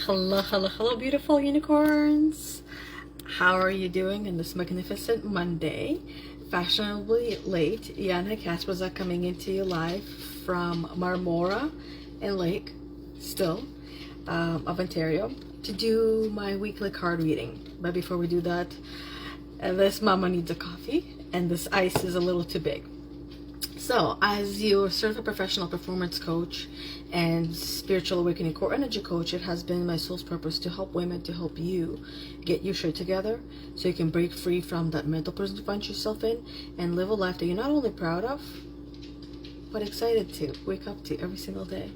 Hello, hello, hello, beautiful unicorns. How are you doing in this magnificent Monday? Fashionably late, Yana Kasperczak coming into you live from Marmora and Lake, still, of Ontario, to do my weekly card reading. But before we do that, this mama needs a coffee, and this ice is a little too big. So, as your certified professional performance coach and spiritual awakening core energy coach, it has been my soul's purpose to help women, to help you get your shit together so you can break free from that mental prison you find yourself in and live a life that you're not only proud of, but excited to wake up to every single day,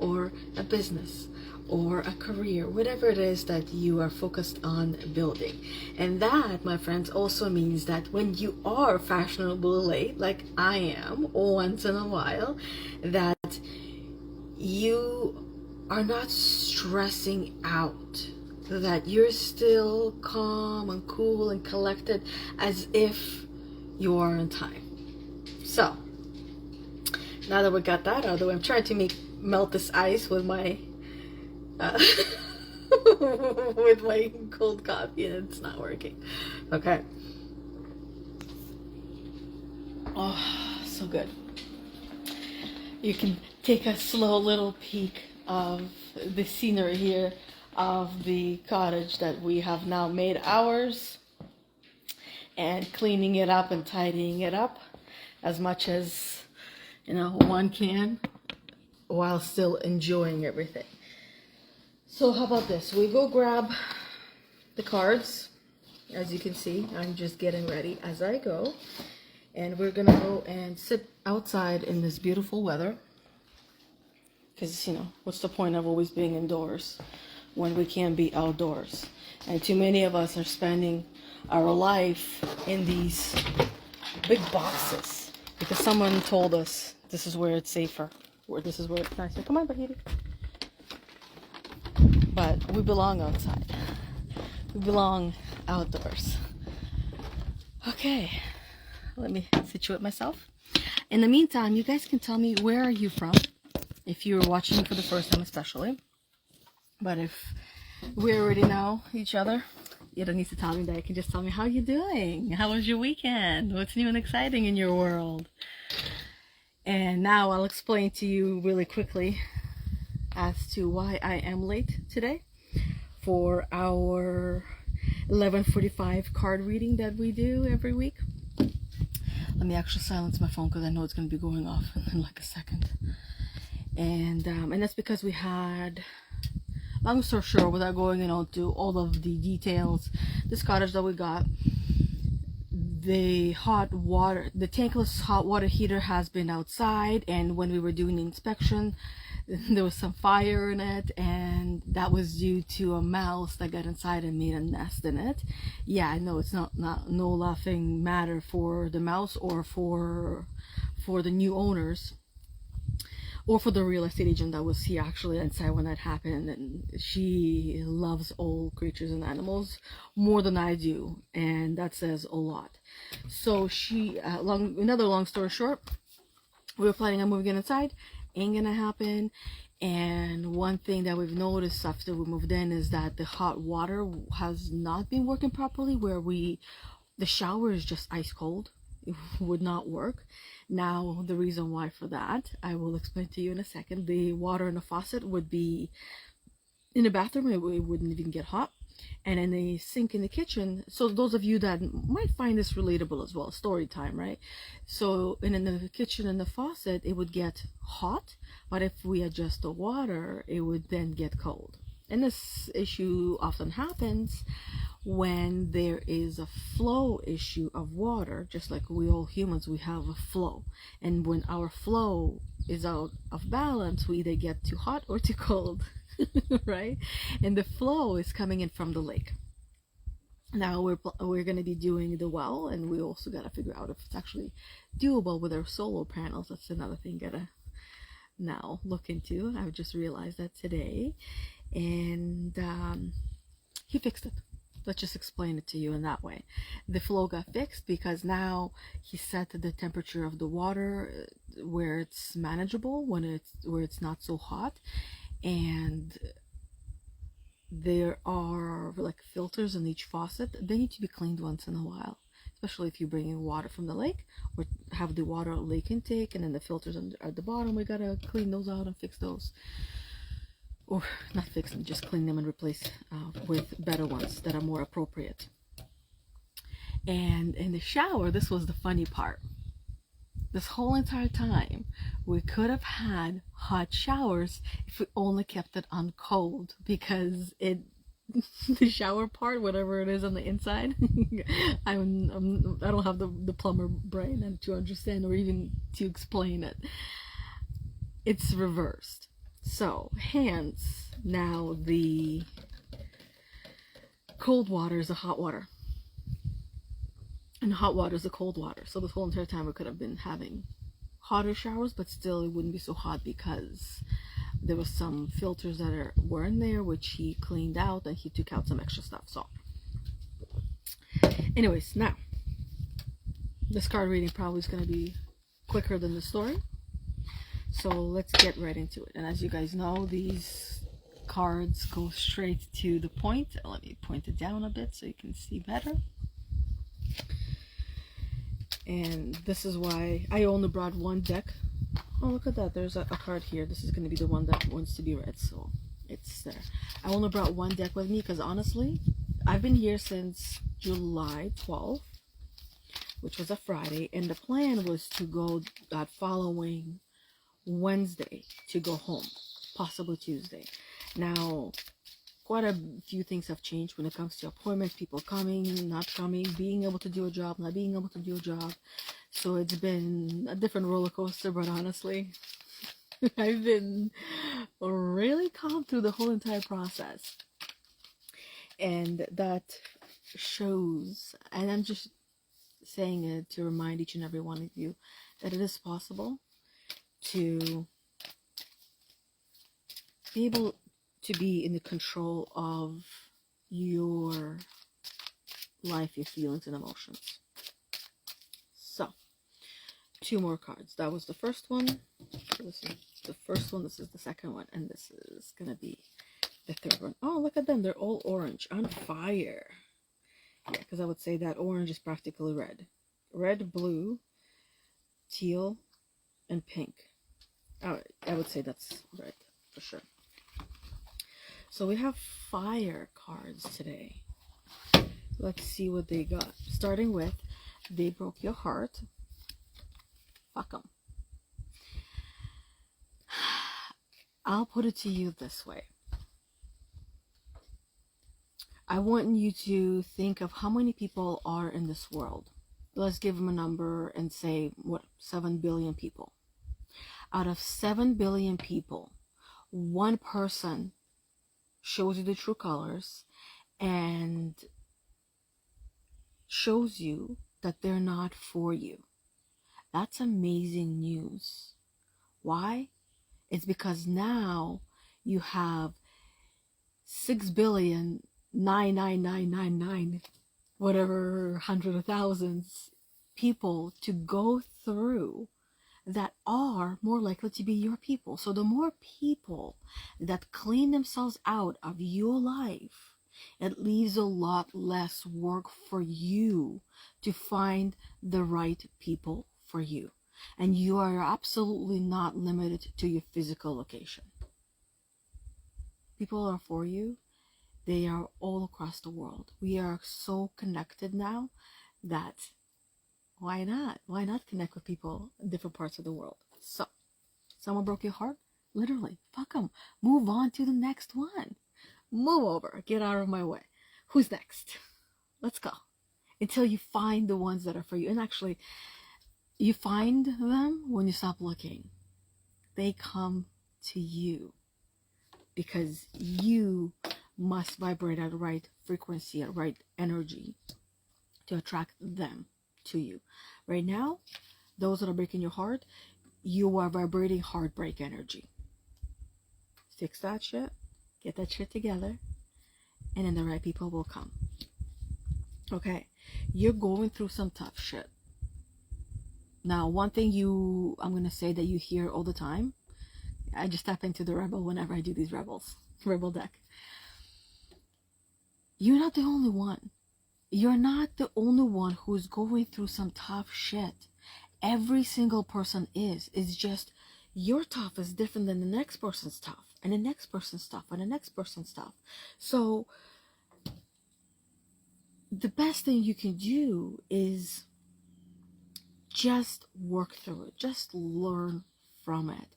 or a business, or a career, whatever it is that you are focused on building. And that, my friends, also means that when you are fashionably late, like I am once in a while, that you are not stressing out, that you're still calm and cool and collected as if you are on time. So, now that we got that out of the way, I'm trying to melt this ice with my with my cold coffee, and it's not working. Okay. Oh, so good. You can take a slow little peek of the scenery here of the cottage that we have now made ours, and cleaning it up and tidying it up as much as one can, while still enjoying everything. So how about this? We go grab the cards. As you can see, I'm just getting ready as I go. And we're gonna go and sit outside in this beautiful weather. Because, what's the point of always being indoors when we can be outdoors? And too many of us are spending our life in these big boxes because someone told us this is where it's safer, or this is where it's nicer. Come on, Bahiti. But we belong outside. We belong outdoors. Okay, let me situate myself. In the meantime, you guys can tell me, where are you from? If you're watching for the first time especially. But if we already know each other, you don't need to tell me that. You can just tell me, how you doing? How was your weekend? What's new and exciting in your world? And now I'll explain to you really quickly as to why I am late today for our 11:45 card reading that we do every week. Let me actually silence my phone because I know it's going to be going off in like a second. And that's because we had, long story short, without going to all of the details, this cottage that we got, the tankless hot water heater has been outside, and when we were doing the inspection, there was some fire in it, and that was due to a mouse that got inside and made a nest in it. Yeah, I know it's not no laughing matter for the mouse, or for the new owners, or for the real estate agent that was here actually inside when that happened. And she loves all creatures and animals more than I do, and that says a lot. So she, another long story short, we were planning on moving inside. Ain't gonna happen. And one thing that we've noticed after we moved in is that the hot water has not been working properly, where the shower is just ice cold. It would not work. Now, the reason why for that, I will explain to you in a second. The water in the faucet would be in the bathroom, it wouldn't even get hot. And in the sink in the kitchen, so those of you that might find this relatable as well, story time, right? So in the kitchen and the faucet, it would get hot, but if we adjust the water, it would then get cold. And this issue often happens when there is a flow issue of water. Just like we all humans, we have a flow. And when our flow is out of balance, we either get too hot or too cold, right? And the flow is coming in from the lake. Now we're going to be doing the well, and we also got to figure out if it's actually doable with our solar panels. That's another thing gotta now look into. I just realized that today. And he fixed it. Let's just explain it to you in that way. The flow got fixed because now he set the temperature of the water where it's manageable, where it's not so hot. And there are like filters in each faucet. They need to be cleaned once in a while, especially if you're bringing water from the lake or have the water lake intake, and then the filters at the bottom. We gotta clean those out and fix those, or not fix them, just clean them and replace with better ones that are more appropriate. And in the shower, this was the funny part. This whole entire time, we could have had hot showers if we only kept it on cold, because the shower part, whatever it is on the inside, I don't have the plumber brain and to understand or even to explain it. It's reversed. So hence now the cold water is the hot water, and hot water is the cold water. So this whole entire time we could have been having hotter showers, but still it wouldn't be so hot because there was some filters that were in there, which he cleaned out, and he took out some extra stuff. So anyways, now this card reading probably is going to be quicker than the story, so let's get right into it. And as you guys know, these cards go straight to the point. Let me point it down a bit so you can see better. And this is why I only brought one deck. Oh, look at that. There's a card here. This is going to be the one that wants to be read, so it's there. I only brought one deck with me because honestly, I've been here since July 12th, which was a Friday, and the plan was to go that following Wednesday to go home, possibly Tuesday. Now, quite a few things have changed when it comes to appointments, people coming, not coming, being able to do a job, not being able to do a job. So it's been a different roller coaster, but honestly, I've been really calm through the whole entire process. And that shows, and I'm just saying it to remind each and every one of you that it is possible to be able to be in the control of your life, your feelings and emotions. So, two more cards. That was the first one. So this is the first one. This is the second one. And this is going to be the third one. Oh, look at them. They're all orange. On fire. Yeah, because I would say that orange is practically red. Red, blue, teal, and pink. Oh, I would say that's red for sure. So we have fire cards today. Let's see what they got. Starting with, they broke your heart. Fuck them. I'll put it to you this way. I want you to think of how many people are in this world. Let's give them a number and say, 7 billion people. Out of 7 billion people, one person shows you the true colors and shows you that they're not for you. That's amazing news. Why? It's because now you have 6,99999, whatever, hundred of thousands people to go through that are more likely to be your people. So the more people that clean themselves out of your life, it leaves a lot less work for you to find the right people for you. And you are absolutely not limited to your physical location. People are for you. They are all across the world. We are so connected now that why not? Why not connect with people in different parts of the world? So, someone broke your heart? Literally, fuck them. Move on to the next one. Move over. Get out of my way. Who's next? Let's go. Until you find the ones that are for you. And actually, you find them when you stop looking. They come to you. Because you must vibrate at the right frequency, at right energy to attract them to you. Right now, those that are breaking your heart, you are vibrating heartbreak energy. Fix that shit, get that shit together, and then the right people will come. Okay, you're going through some tough shit. Now, one thing I'm going to say that you hear all the time, I just tap into the rebel whenever I do these rebel deck. you're not the only one. You're not the only one who's going through some tough shit. Every single person is. It's just your tough is different than the next person's tough, and the next person's tough, and the next person's tough. So the best thing you can do is just work through it. Just learn from it.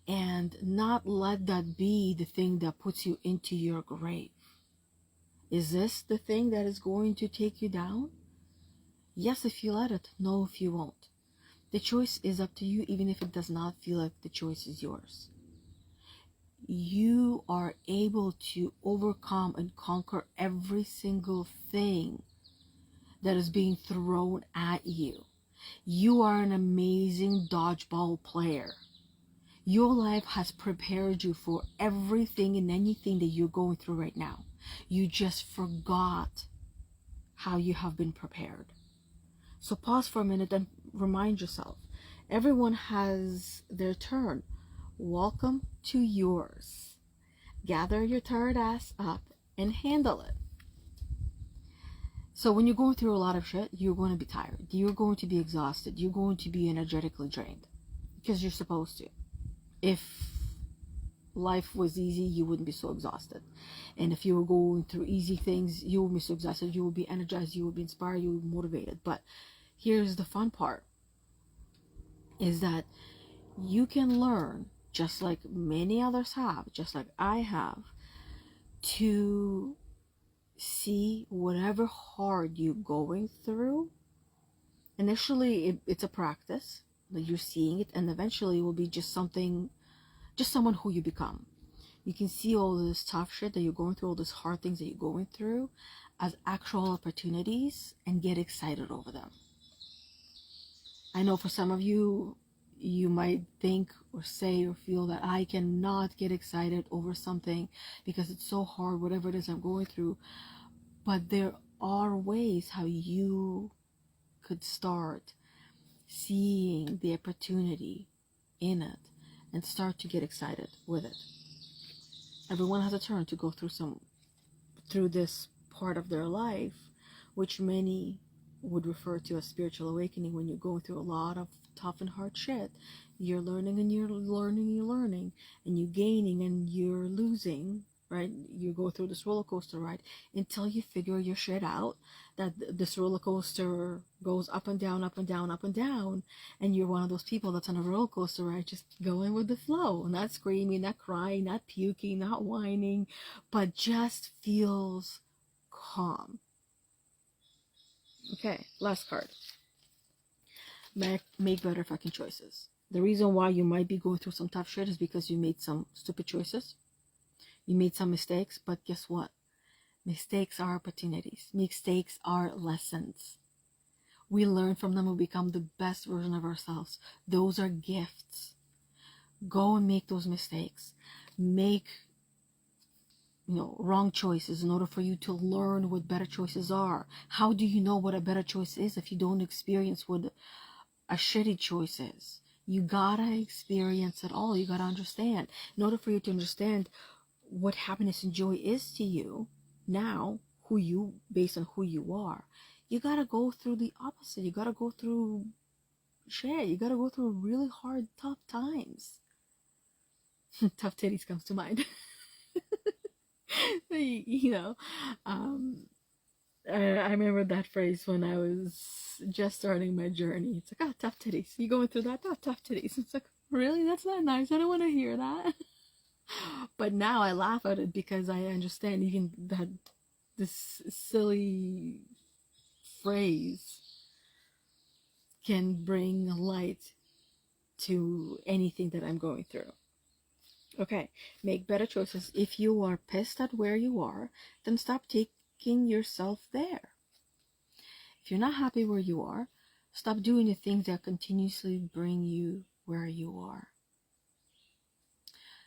And not let that be the thing that puts you into your grave. Is this the thing that is going to take you down? Yes, if you let it. No, if you won't. The choice is up to you, even if it does not feel like the choice is yours. You are able to overcome and conquer every single thing that is being thrown at you. You are an amazing dodgeball player. Your life has prepared you for everything and anything that you're going through right now. You just forgot how you have been prepared. So pause for a minute and remind yourself, everyone has their turn. Welcome to yours. Gather your tired ass up and handle it. So when you're going through a lot of shit, you're going to be tired. You're going to be exhausted. You're going to be energetically drained because you're supposed to. If life was easy, you wouldn't be so exhausted. And if you were going through easy things, you would be so exhausted. You would be energized. You would be inspired. You would be motivated. But here's the fun part, is that you can learn, just like many others have, just like I have, to see whatever hard you're going through. Initially, it's a practice. You're seeing it, and eventually it will be just someone who you become. You can see all this tough shit that you're going through, all these hard things that you're going through, as actual opportunities, and get excited over them. I know for some of you, you might think or say or feel that I cannot get excited over something because it's so hard, whatever it is I'm going through. But there are ways how you could start seeing the opportunity in it and start to get excited with it. Everyone has a turn to go through this part of their life, which many would refer to as spiritual awakening. When you're going through a lot of tough and hard shit, you're learning and you're learning and you're learning, and you're gaining and you're losing, right? You go through this roller coaster ride until you figure your shit out, that this roller coaster goes up and down, up and down, up and down, and you're one of those people that's on a roller coaster ride just going with the flow, not screaming, not crying, not puking, not whining, but just feels calm. Okay, last card. Make better fucking choices. The reason why you might be going through some tough shit is because you made some stupid choices. You made some mistakes, but guess what? Mistakes are opportunities. Mistakes are lessons. We learn from them and become the best version of ourselves. Those are gifts. Go and make those mistakes. Make wrong choices in order for you to learn what better choices are. How do you know what a better choice is if you don't experience what a shitty choice is? You gotta experience it all. You gotta understand. In order for you to understand what happiness and joy is to you now, based on who you are, you gotta go through the opposite. You gotta go through shit. You gotta go through really hard, tough times. Tough titties comes to mind. I remember that phrase when I was just starting my journey. It's like, tough titties. You going through that? Tough titties. It's like, really? That's not nice. I don't want to hear that. But now I laugh at it because I understand even that this silly phrase can bring light to anything that I'm going through. Okay, make better choices. If you are pissed at where you are, then stop taking yourself there. If you're not happy where you are, stop doing the things that continuously bring you where you are.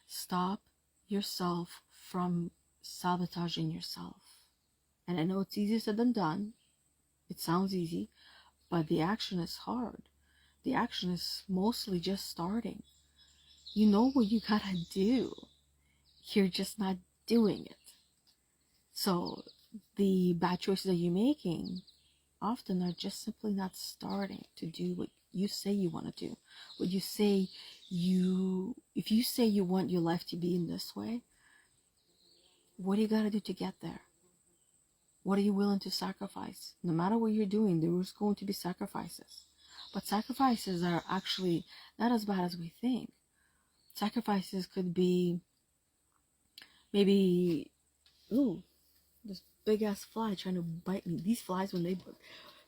Stop yourself from sabotaging yourself. And I know it's easier said than done. It sounds easy, but the action is hard. The action is mostly just starting. You know what you gotta do. You're just not doing it. So the bad choices that you're making often are just simply not starting to do what you say you want to do. What you say if you say you want your life to be in this way, what do you got to do to get there? What are you willing to sacrifice? No matter what you're doing, there is going to be sacrifices. But sacrifices are actually not as bad as we think. Sacrifices could be maybe, ooh, this big ass fly trying to bite me. These flies,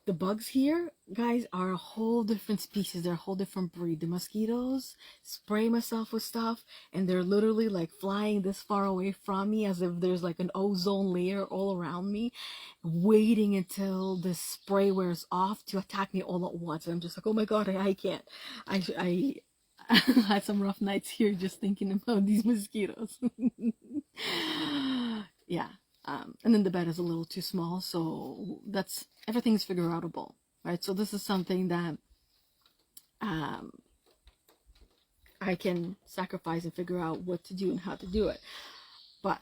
the bugs here, guys, are a whole different species. They're a whole different breed. The mosquitoes spray myself with stuff, and they're literally like flying this far away from me as if there's like an ozone layer all around me, waiting until the spray wears off to attack me all at once. And I'm just like, oh my god, I can't. I had some rough nights here just thinking about these mosquitoes. Yeah. And then the bed is a little too small, so everything's figure outable, right? So this is something that I can sacrifice and figure out what to do and how to do it. But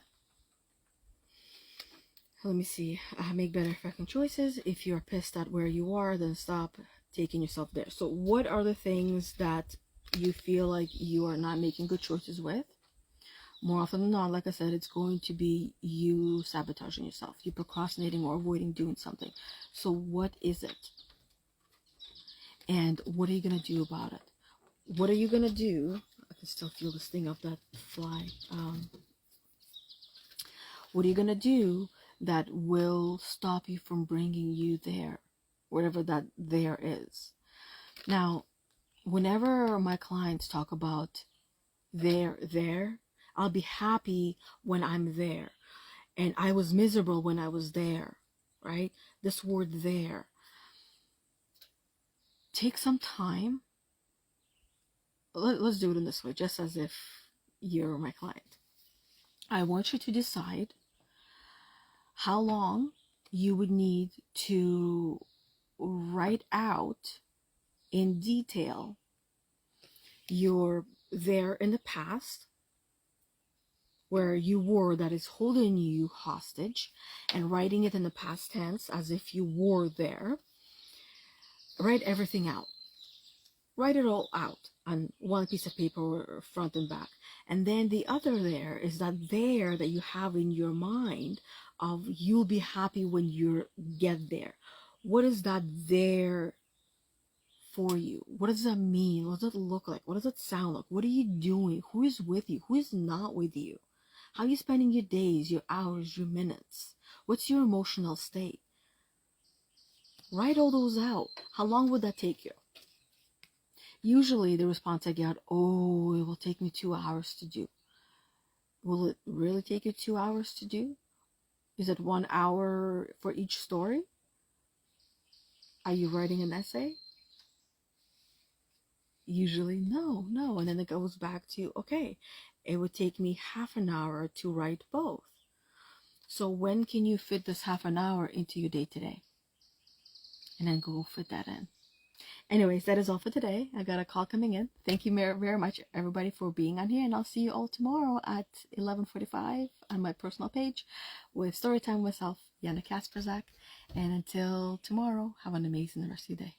let me see. Make better fucking choices. If you're pissed at where you are, then stop taking yourself there. So what are the things that you feel like you are not making good choices with? More often than not, like I said, it's going to be you sabotaging yourself, you procrastinating or avoiding doing something. So what is it? And what are you going to do about it? What are you going to do? I can still feel the sting of that fly. What are you going to do that will stop you from bringing you there, whatever that there is? Now, whenever my clients talk about there, I'll be happy when I'm there. And I was miserable when I was there, right? This word there. Take some time. Let's do it in this way, just as if you're my client. I want you to decide how long you would need to write out in detail your there in the past, where you were, that is holding you hostage, and writing it in the past tense as if you were there. Write everything out. Write it all out on one piece of paper, front and back. And then the other there is that there that you have in your mind of you'll be happy when you get there. What is that there for you? What does that mean? What does it look like? What does it sound like? What are you doing? Who is with you? Who is not with you? How are you spending your days, your hours, your minutes? What's your emotional state? Write all those out. How long would that take you? Usually the response I get, oh, it will take me 2 hours to do. Will it really take you 2 hours to do? Is it 1 hour for each story? Are you writing an essay? Usually no. And then it goes back to, okay, it would take me half an hour to write both. So when can you fit this half an hour into your day today? And then go fit that in. Anyways, that is all for today. I got a call coming in. Thank you very much, everybody, for being on here. And I'll see you all tomorrow at 11:45 on my personal page with Storytime with myself, Yana Kasperczak. And until tomorrow, have an amazing rest of your day.